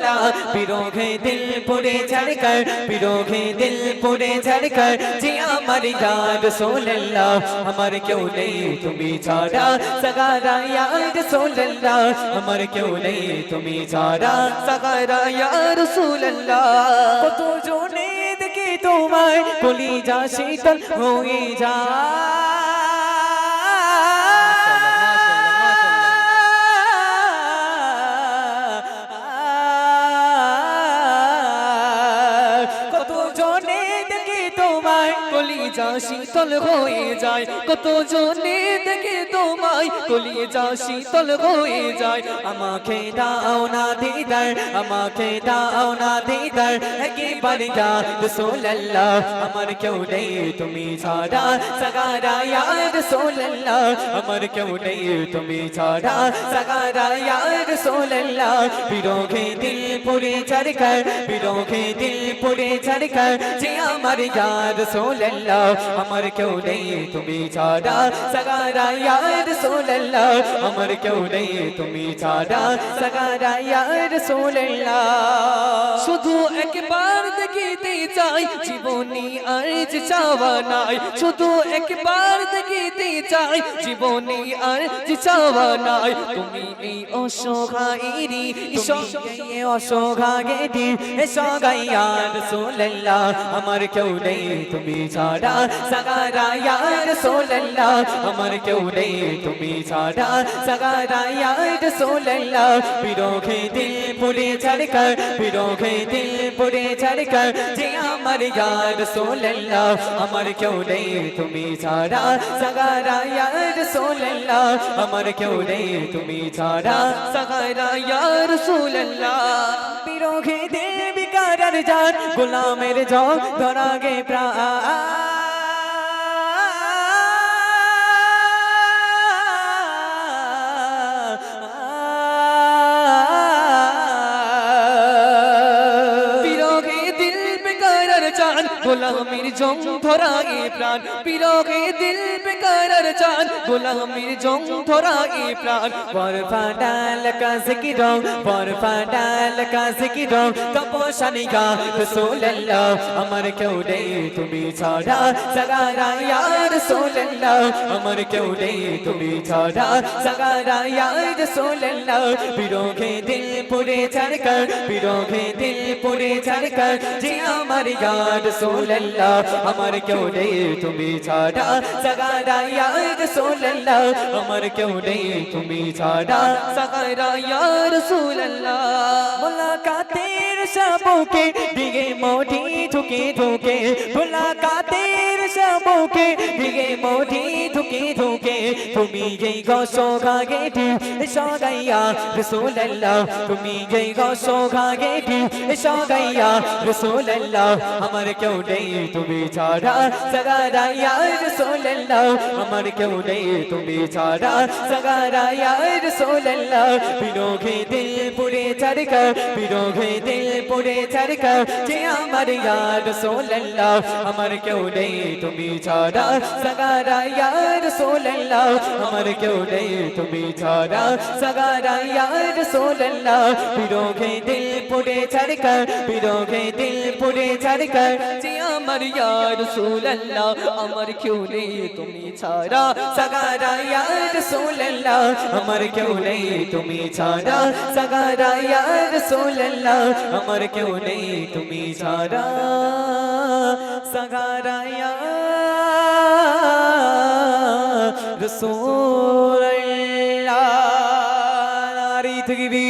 पिरोगे दिल पुरे झड़कर पिरोगे दिल पुरे झड़कर जी अमर या रसूल अल्लाह अमर क्यों नहीं तुम्हें छाड़ा सगारा या रसूल अल्लाह अमर क्यों नहीं तुम्हें छाड़ा सगारा या रसूल अल्लाह तो जो नींद की तुम्हारे कुली जा शीतल होए जा शीतल होए जाए कत जने देखे তোমায় কলিয়ে যা শীতল হয়ে যায় আমাকে দাও না দিদার আমাকে দাও না দিদার একবার ইয়া রাসূলুল্লাহ আমার কেউ নেই তুমি ছাড়া সগারা ইয়া রাসূলুল্লাহ আমার কেউ নেই তুমি ছাড়া সগারা ইয়া রাসূলুল্লাহ বিরোগে দিল পুরে ঝরকর বিরোগে দিল পুরে ঝরকর জি আমার ইয়া রাসূলুল্লাহ अमर क्यों नहीं तुम्हें छाड़ा सगारा या रसूल अल्लाह अमर क्यों नहीं तुम्हें छाड़ा सगारा या रसूल अल्लाह শুধু একবার দেখিতে চাই জীবনী আর যে চাওয়া নাই শুধু একবার দেখিতে চাই জীবনী আর যে চাওয়া নাই তুমি এই অসহায়েরই এই অসহায়েরই সগাই ইয়া রাসূল আল্লাহ আমার কেউ নেই তুমি ছাড়া सगारा या रसूल अल्लाह अमर क्यों नहीं तुम्हें छाड़ा सगारा या रसूल अल्लाह पिरोगे दिल पुरे झड़कर पिरोगे दिल पुरे झड़कर जी अमर या रसूल अल्लाह अमर क्यों नहीं तुम्हें छाड़ा सगारा या रसूल अल्लाह अमर क्यों नहीं तुम्हें छाड़ा सगारा या रसूल अल्लाह पिरोगे दिल बिकार जान गुलामेर जान धरागे प्राण গোলামীর জং ধরাগে প্রাণ পিরোগে দিল বেকারার চাঁদ গোলামীর জং ধরাগে প্রাণ পর ফাটাল কা জিকির পর ফাটাল কা জিকির তপশানি কা রাসূল আল্লাহ আমার কেউ নেই তুমি ছাড়া সগারা ইয়া রাসূল আল্লাহ আমার কেউ নেই তুমি ছাড়া সগারা ইয়া রাসূল আল্লাহ পিরোগে দিল পুরে ঝরকর পিরোগে দিল পুরে ঝরকর জি আমার ইয়া रसूल अल्लाह अमर क्यों नहीं तुम्हें छाड़ा सगारा या रसूल अल्लाह अमर क्यों नहीं तुम्हें छाड़ा सगारा या रसूल अल्लाह मुलाकातेर शबों के दिगे मोटी झुके झुके मुलाकातेर शबों के दिगे मोटी झुके झुके तुम्हें गई गौसो घागे दी सगाया रसूल अल्लाह तुम्हें गई गौसो घागे दी सगाया रसूल अल्लाह अमर क्यों नहीं तुम्हें छाड़ा सगारा या रसूल अल्लाह अमर क्यों नहीं तुम्हें छाड़ा सगारा या रसूल अल्लाह पिरोगे दिल पुरे झड़कर पिरोगे दिल पुरे झड़कर जे अमर या रसूल अल्लाह अमर क्यों नहीं तुम्हें छाड़ा सगारा या रसूल अल्लाह अमर क्यों नहीं तुम्हें छाड़ा सगारा या रसूल अल्लाह पिरोगे दिल पुरे झड़कर पिरोगे दिल पुरे झड़कर जी अमर या रसूल अल्लाह अमर क्यों नहीं तुम्हें छाड़ा सगारा या रसूल अल्लाह अमर क्यों नहीं तुम्हें छाड़ा सगारा या रसूल अल्लाह अमर क्यों नहीं तुम्हें छाड़ा सगारा या रसूल अल्लाह नारी तकबीर